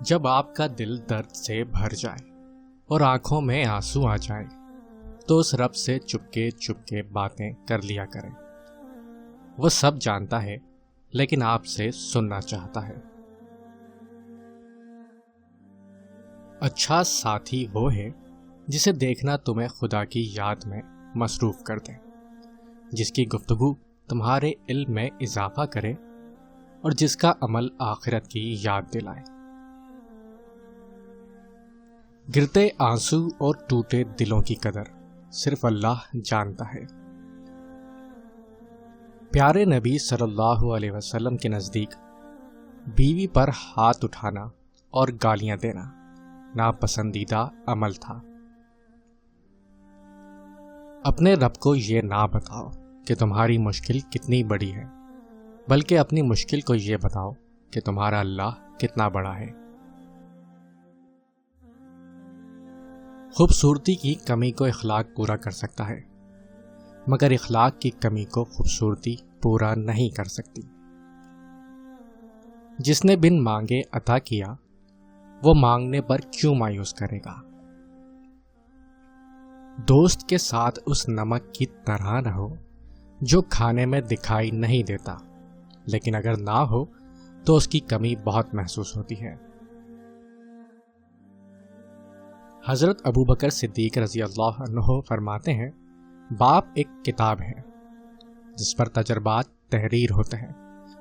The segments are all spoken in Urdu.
جب آپ کا دل درد سے بھر جائے اور آنکھوں میں آنسو آ جائے تو اس رب سے چپکے چپکے باتیں کر لیا کریں۔ وہ سب جانتا ہے لیکن آپ سے سننا چاہتا ہے۔ اچھا ساتھی وہ ہے جسے دیکھنا تمہیں خدا کی یاد میں مصروف کر دے، جس کی گفتگو تمہارے علم میں اضافہ کرے اور جس کا عمل آخرت کی یاد دلائے۔ گرتے آنسو اور ٹوٹے دلوں کی قدر صرف اللہ جانتا ہے۔ پیارے نبی صلی اللہ علیہ وسلم کے نزدیک بیوی پر ہاتھ اٹھانا اور گالیاں دینا ناپسندیدہ عمل تھا۔ اپنے رب کو یہ نہ بتاؤ کہ تمہاری مشکل کتنی بڑی ہے، بلکہ اپنی مشکل کو یہ بتاؤ کہ تمہارا اللہ کتنا بڑا ہے۔ خوبصورتی کی کمی کو اخلاق پورا کر سکتا ہے، مگر اخلاق کی کمی کو خوبصورتی پورا نہیں کر سکتی۔ جس نے بن مانگے عطا کیا، وہ مانگنے پر کیوں مایوس کرے گا؟ دوست کے ساتھ اس نمک کی طرح رہو جو کھانے میں دکھائی نہیں دیتا، لیکن اگر نہ ہو تو اس کی کمی بہت محسوس ہوتی ہے۔ حضرت ابوبکر صدیق رضی اللہ عنہ فرماتے ہیں، باپ ایک کتاب ہے جس پر تجربات تحریر ہوتے ہیں،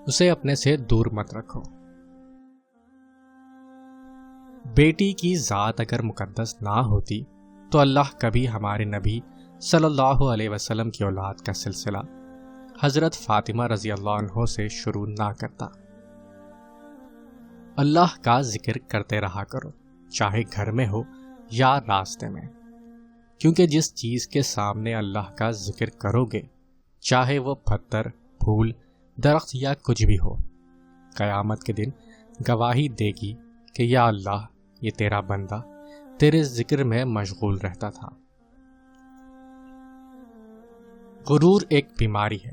اسے اپنے سے دور مت رکھو۔ بیٹی کی ذات اگر مقدس نہ ہوتی تو اللہ کبھی ہمارے نبی صلی اللہ علیہ وسلم کی اولاد کا سلسلہ حضرت فاطمہ رضی اللہ عنہ سے شروع نہ کرتا۔ اللہ کا ذکر کرتے رہا کرو، چاہے گھر میں ہو یا راستے میں، کیونکہ جس چیز کے سامنے اللہ کا ذکر کرو گے، چاہے وہ پتھر، پھول، درخت یا کچھ بھی ہو، قیامت کے دن گواہی دے گی کہ یا اللہ، یہ تیرا بندہ تیرے ذکر میں مشغول رہتا تھا۔ غرور ایک بیماری ہے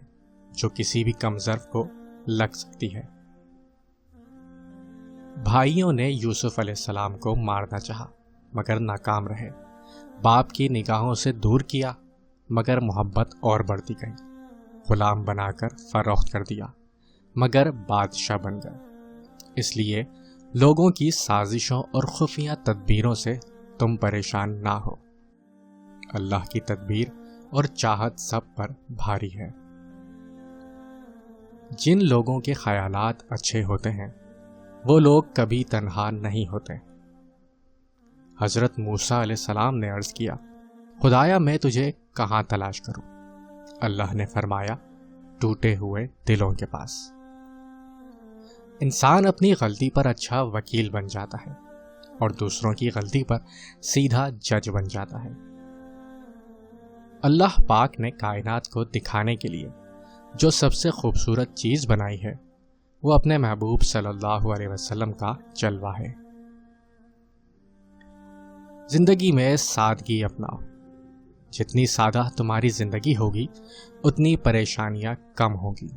جو کسی بھی کم ظرف کو لگ سکتی ہے۔ بھائیوں نے یوسف علیہ السلام کو مارنا چاہا مگر ناکام رہے، باپ کی نگاہوں سے دور کیا مگر محبت اور بڑھتی گئی، غلام بنا کر فروخت کر دیا مگر بادشاہ بن گئے۔ اس لیے لوگوں کی سازشوں اور خفیہ تدبیروں سے تم پریشان نہ ہو، اللہ کی تدبیر اور چاہت سب پر بھاری ہے۔ جن لوگوں کے خیالات اچھے ہوتے ہیں وہ لوگ کبھی تنہا نہیں ہوتے۔ حضرت موسیٰ علیہ السلام نے عرض کیا، خدایا میں تجھے کہاں تلاش کروں؟ اللہ نے فرمایا، ٹوٹے ہوئے دلوں کے پاس۔ انسان اپنی غلطی پر اچھا وکیل بن جاتا ہے اور دوسروں کی غلطی پر سیدھا جج بن جاتا ہے۔ اللہ پاک نے کائنات کو دکھانے کے لیے جو سب سے خوبصورت چیز بنائی ہے وہ اپنے محبوب صلی اللہ علیہ وسلم کا جلوہ ہے۔ زندگی میں سادگی اپناؤ، جتنی سادہ تمہاری زندگی ہوگی اتنی پریشانیاں کم ہوگی۔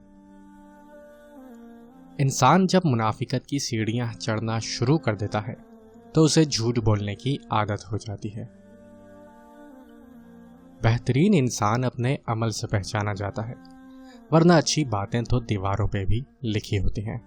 انسان جب منافقت کی سیڑھیاں چڑھنا شروع کر دیتا ہے تو اسے جھوٹ بولنے کی عادت ہو جاتی ہے۔ بہترین انسان اپنے عمل سے پہچانا جاتا ہے، ورنہ اچھی باتیں تو دیواروں پہ بھی لکھی ہوتی ہیں۔